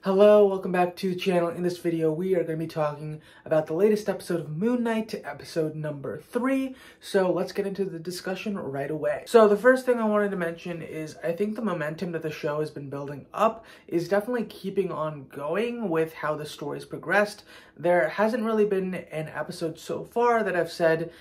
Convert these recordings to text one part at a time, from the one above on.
Hello, welcome back to the channel. In this video, we are going to be talking about the latest episode of Moon Knight, episode number 3. So let's get into the discussion right away. So the first thing I wanted to mention is I think the momentum that the show has been building up is definitely keeping on going with how the story's progressed. There hasn't really been an episode so far that I've said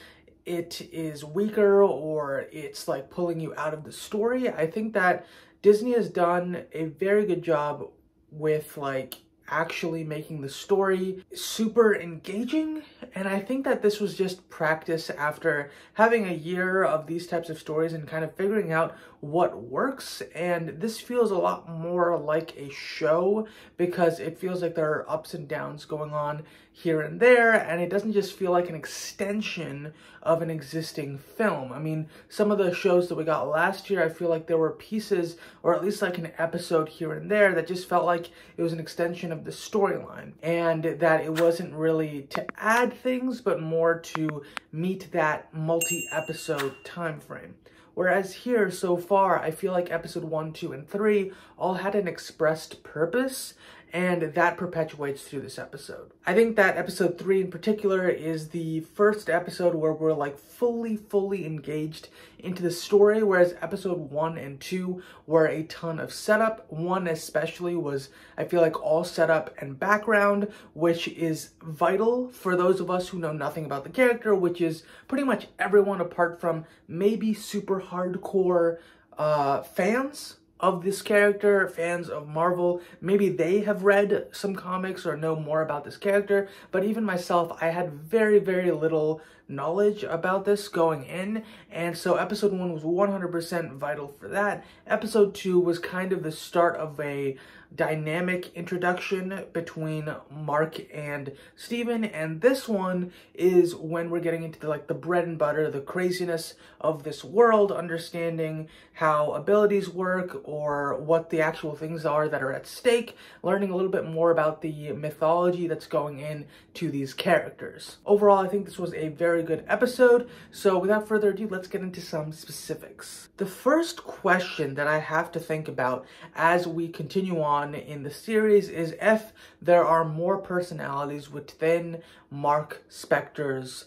it is weaker or it's like pulling you out of the story. I think that Disney has done a very good job with like actually making the story super engaging, and I think that this was just practice after having a year of these types of stories and kind of figuring out what works. And this feels a lot more like a show because it feels like there are ups and downs going on here and there, and it doesn't just feel like an extension of an existing film. I mean, some of the shows that we got last year, I feel like there were pieces, or at least like an episode here and there, that just felt like it was an extension of the storyline, and that it wasn't really to add things, but more to meet that multi-episode time frame. Whereas here, so far, I feel like episode 1, 2, and 3 all had an expressed purpose, and that perpetuates through this episode. I think that episode 3 in particular is the first episode where we're like fully engaged into the story, whereas episode 1 and 2 were a ton of setup. 1 especially was, I feel like, all setup and background, which is vital for those of us who know nothing about the character, which is pretty much everyone apart from maybe super hardcore fans of this character, fans of Marvel. Maybe they have read some comics or know more about this character, but even myself, I had very little knowledge about this going in, and so episode 1 was 100% vital for that. Episode 2 was kind of the start of a dynamic introduction between Marc and Steven, and this one is when we're getting into the bread and butter, the craziness of this world, understanding how abilities work or what the actual things are that are at stake, learning a little bit more about the mythology that's going into these characters. Overall, I think this was a very good episode, so without further ado, let's get into some specifics. The first question that I have to think about as we continue on in the series is if there are more personalities within Marc Spector's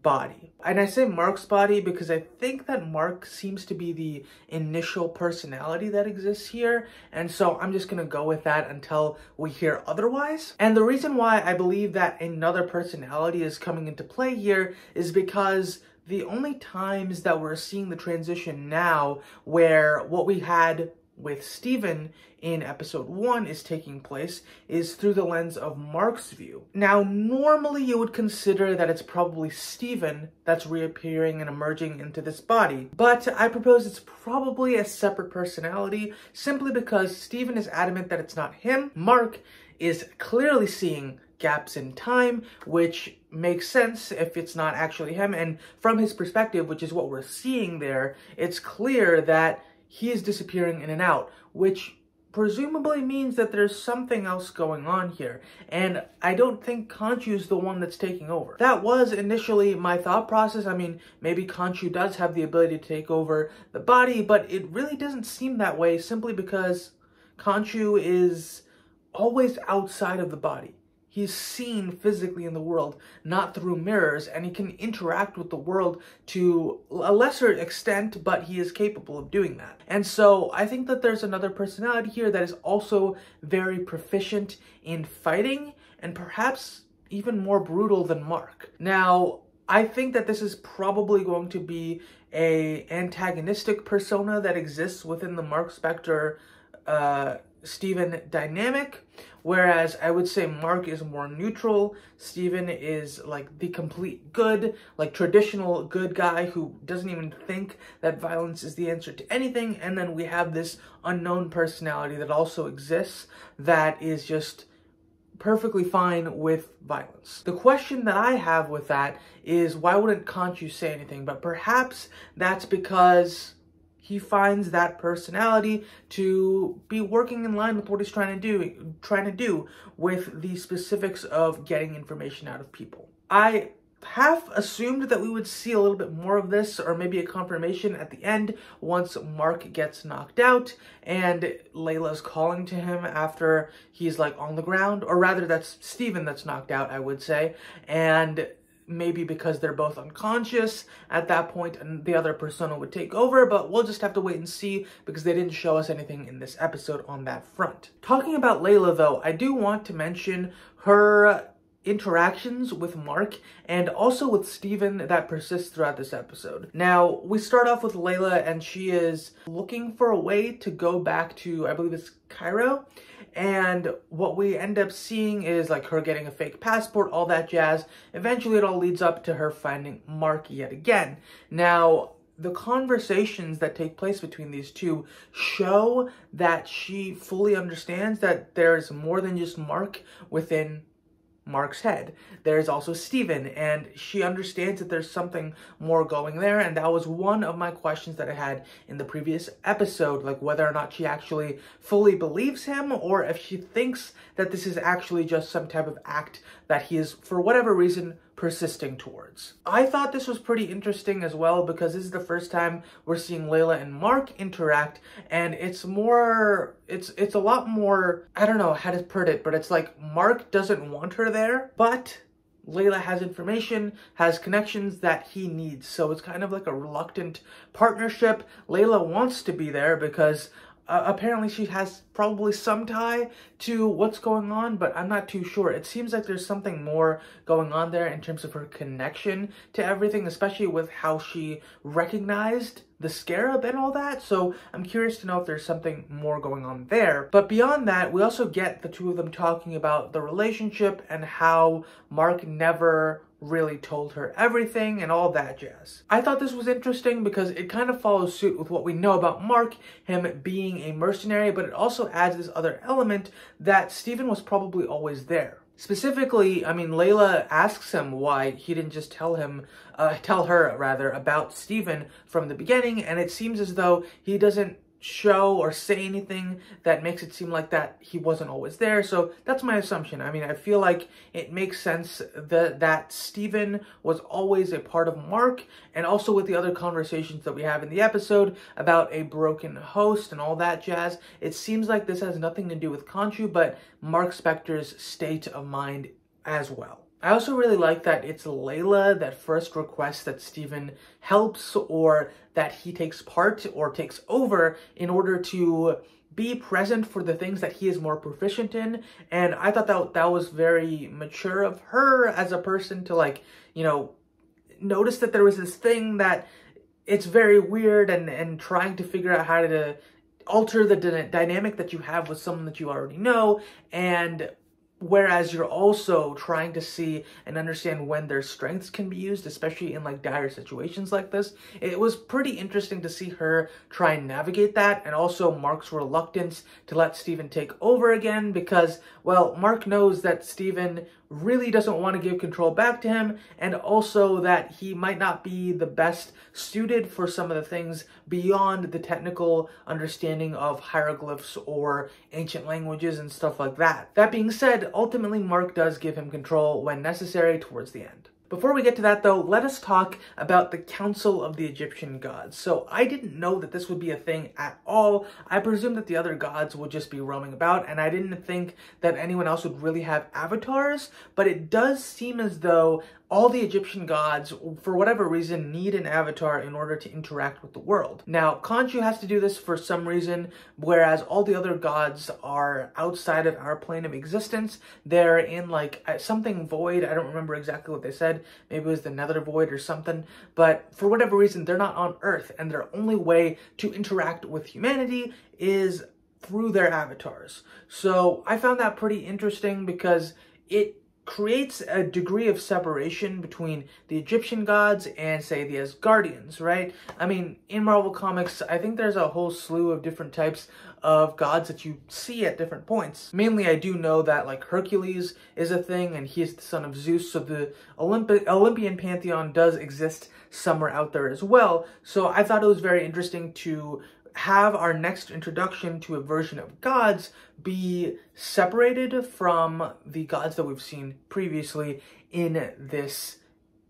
body. And I say Marc's body because I think that Marc seems to be the initial personality that exists here, and so I'm just gonna go with that until we hear otherwise. And the reason why I believe that another personality is coming into play here is because the only times that we're seeing the transition now where what we had with Steven in episode 1 is taking place is through the lens of Marc's view. Now, normally you would consider that it's probably Steven that's reappearing and emerging into this body, but I propose it's probably a separate personality simply because Steven is adamant that it's not him. Marc is clearly seeing gaps in time, which makes sense if it's not actually him, and from his perspective, which is what we're seeing there, it's clear that he is disappearing in and out, which presumably means that there's something else going on here, and I don't think Khonshu's the one that's taking over. That was initially my thought process. I mean, maybe Khonshu does have the ability to take over the body, but it really doesn't seem that way simply because Khonshu is always outside of the body. He's seen physically in the world, not through mirrors, and he can interact with the world to a lesser extent, but he is capable of doing that. And so I think that there's another personality here that is also very proficient in fighting, and perhaps even more brutal than Marc. Now, I think that this is probably going to be an antagonistic persona that exists within the Marc Spector Steven dynamic, whereas I would say Marc is more neutral. Steven is like the complete good, like traditional good guy who doesn't even think that violence is the answer to anything, and then we have this unknown personality that also exists that is just perfectly fine with violence. The question that I have with that is, why wouldn't Khonshu say anything? But perhaps that's because he finds that personality to be working in line with what he's trying to do with the specifics of getting information out of people. I half assumed that we would see a little bit more of this, or maybe a confirmation at the end once Marc gets knocked out and Layla's calling to him after he's like on the ground, or rather that's Steven that's knocked out, I would say, and maybe because they're both unconscious at that point and the other persona would take over, but we'll just have to wait and see because they didn't show us anything in this episode on that front. Talking about Layla though, I do want to mention her interactions with Marc and also with Steven that persists throughout this episode. Now, we start off with Layla and she is looking for a way to go back to, I believe it's Cairo, and what we end up seeing is like her getting a fake passport, all that jazz. Eventually it all leads up to her finding Marc yet again. Now, the conversations that take place between these two show that she fully understands that there's more than just Marc within Marc's head. There's also Steven, and she understands that there's something more going there, and that was one of my questions that I had in the previous episode, like whether or not she actually fully believes him, or if she thinks that this is actually just some type of act that he is, for whatever reason, persisting towards. I thought this was pretty interesting as well because this is the first time we're seeing Layla and Marc interact, and it's a lot more, I don't know how to put it, but it's like Marc doesn't want her there, but Layla has information, has connections that he needs. So it's kind of like a reluctant partnership. Layla wants to be there because apparently she has probably some tie to what's going on, but I'm not too sure. It seems like there's something more going on there in terms of her connection to everything, especially with how she recognized the scarab and all that. So I'm curious to know if there's something more going on there. But beyond that, we also get the two of them talking about the relationship and how Marc never really told her everything and all that jazz. I thought this was interesting because it kind of follows suit with what we know about Marc, him being a mercenary, but it also adds this other element that Steven was probably always there. Specifically, I mean, Layla asks him why he didn't just tell her about Steven from the beginning, and it seems as though he doesn't show or say anything that makes it seem like that he wasn't always there. So that's my assumption. I mean, I feel like it makes sense that Steven was always a part of Marc, and also with the other conversations that we have in the episode about a broken host and all that jazz, it seems like this has nothing to do with Khonshu, but Marc Spector's state of mind as well. I also really like that it's Layla that first requests that Steven helps, or that he takes part or takes over in order to be present for the things that he is more proficient in. And I thought that was very mature of her as a person to, like, you know, notice that there was this thing that it's very weird, and trying to figure out how to alter the dynamic that you have with someone that you already know, and whereas you're also trying to see and understand when their strengths can be used, especially in like dire situations like this. It was pretty interesting to see her try and navigate that, and also Marc's reluctance to let Steven take over again because, well, Marc knows that Steven really doesn't want to give control back to him, and also that he might not be the best suited for some of the things beyond the technical understanding of hieroglyphs or ancient languages and stuff like that. That being said, ultimately Marc does give him control when necessary towards the end. Before we get to that though, let us talk about the Council of the Egyptian Gods. So I didn't know that this would be a thing at all. I presumed that the other gods would just be roaming about, and I didn't think that anyone else would really have avatars, but it does seem as though all the Egyptian gods, for whatever reason, need an avatar in order to interact with the world. Now, Khonshu has to do this for some reason, whereas all the other gods are outside of our plane of existence. They're in like something void. I don't remember exactly what they said. Maybe it was the nether void or something. But for whatever reason, they're not on Earth, and their only way to interact with humanity is through their avatars. So I found that pretty interesting because it creates a degree of separation between the Egyptian gods and, say, the Asgardians, right? I mean, in Marvel Comics, I think there's a whole slew of different types of gods that you see at different points. Mainly, I do know that, like, Hercules is a thing, and he is the son of Zeus, so the Olympian pantheon does exist somewhere out there as well. So I thought it was very interesting to have our next introduction to a version of gods be separated from the gods that we've seen previously in this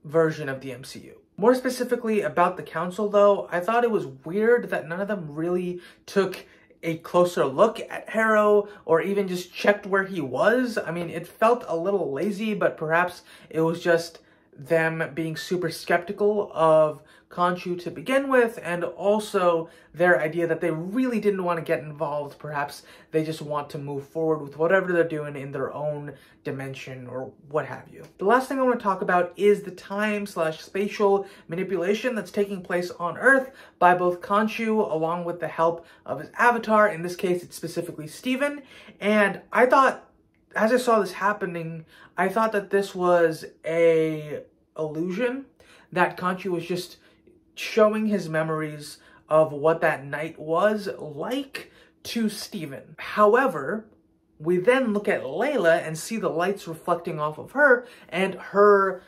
version of the MCU. More specifically about the council though, I thought it was weird that none of them really took a closer look at Harrow or even just checked where he was. I mean, it felt a little lazy, but perhaps it was just them being super skeptical of Khonshu to begin with, and also their idea that they really didn't want to get involved. Perhaps they just want to move forward with whatever they're doing in their own dimension or what have you. The last thing I want to talk about is the time/spatial manipulation that's taking place on Earth by both Khonshu along with the help of his avatar. In this case, it's specifically Steven. And I thought, as I saw this happening, I thought that this was a illusion, that Khonshu was just showing his memories of what that night was like to Steven. However, we then look at Layla and see the lights reflecting off of her and her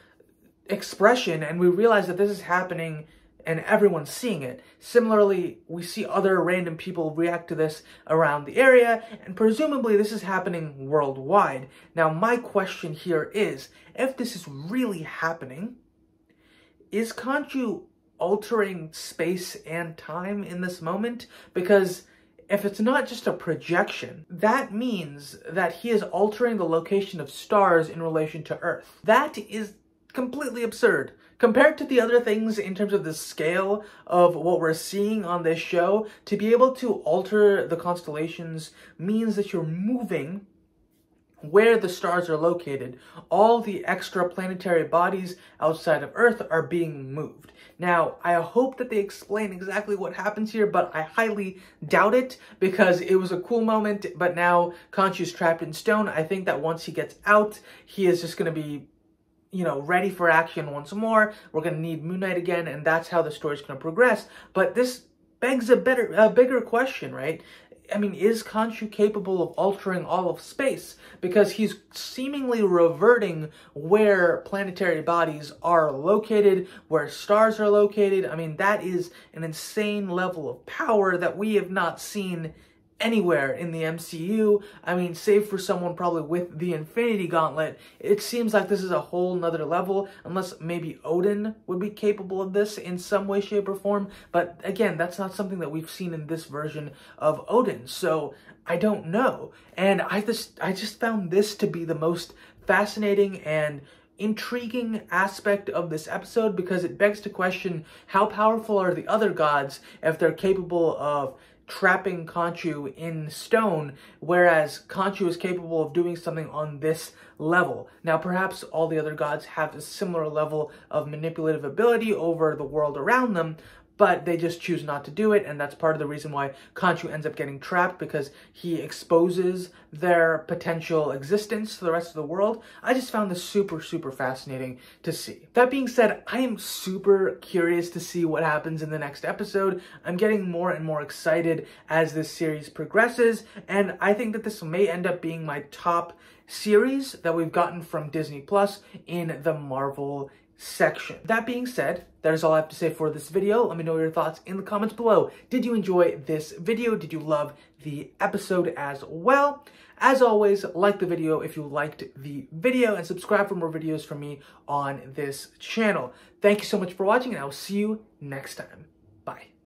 expression, and we realize that this is happening and everyone's seeing it. Similarly, we see other random people react to this around the area, and presumably this is happening worldwide. Now, my question here is, if this is really happening, is Khonshu altering space and time in this moment? Because if it's not just a projection, that means that he is altering the location of stars in relation to Earth. That is completely absurd. Compared to the other things in terms of the scale of what we're seeing on this show, to be able to alter the constellations means that you're moving where the stars are located. All the extra planetary bodies outside of Earth are being moved. Now, I hope that they explain exactly what happens here, but I highly doubt it, because it was a cool moment, but now Khonshu's trapped in stone. I think that once he gets out, he is just going to be, you know, ready for action once more. We're going to need Moon Knight again, and that's how the story's going to progress. But this begs a bigger question, right? I mean, is Khonshu capable of altering all of space? Because he's seemingly reverting where planetary bodies are located, where stars are located. I mean, that is an insane level of power that we have not seen anywhere in the MCU. I mean, save for someone probably with the Infinity Gauntlet, it seems like this is a whole nother level, unless maybe Odin would be capable of this in some way, shape, or form. But again, that's not something that we've seen in this version of Odin, so I don't know. And I just found this to be the most fascinating and intriguing aspect of this episode, because it begs to question, how powerful are the other gods if they're capable of trapping Khonshu in stone, whereas Khonshu is capable of doing something on this level. Now, perhaps all the other gods have a similar level of manipulative ability over the world around them, but they just choose not to do it, and that's part of the reason why Khonshu ends up getting trapped, because he exposes their potential existence to the rest of the world. I just found this super, super fascinating to see. That being said, I am super curious to see what happens in the next episode. I'm getting more and more excited as this series progresses, and I think that this may end up being my top series that we've gotten from Disney Plus in the Marvel section. That being said, that is all I have to say for this video. Let me know your thoughts in the comments below. Did you enjoy this video? Did you love the episode as well? As always, like the video if you liked the video, and subscribe for more videos from me on this channel. Thank you so much for watching, and I will see you next time.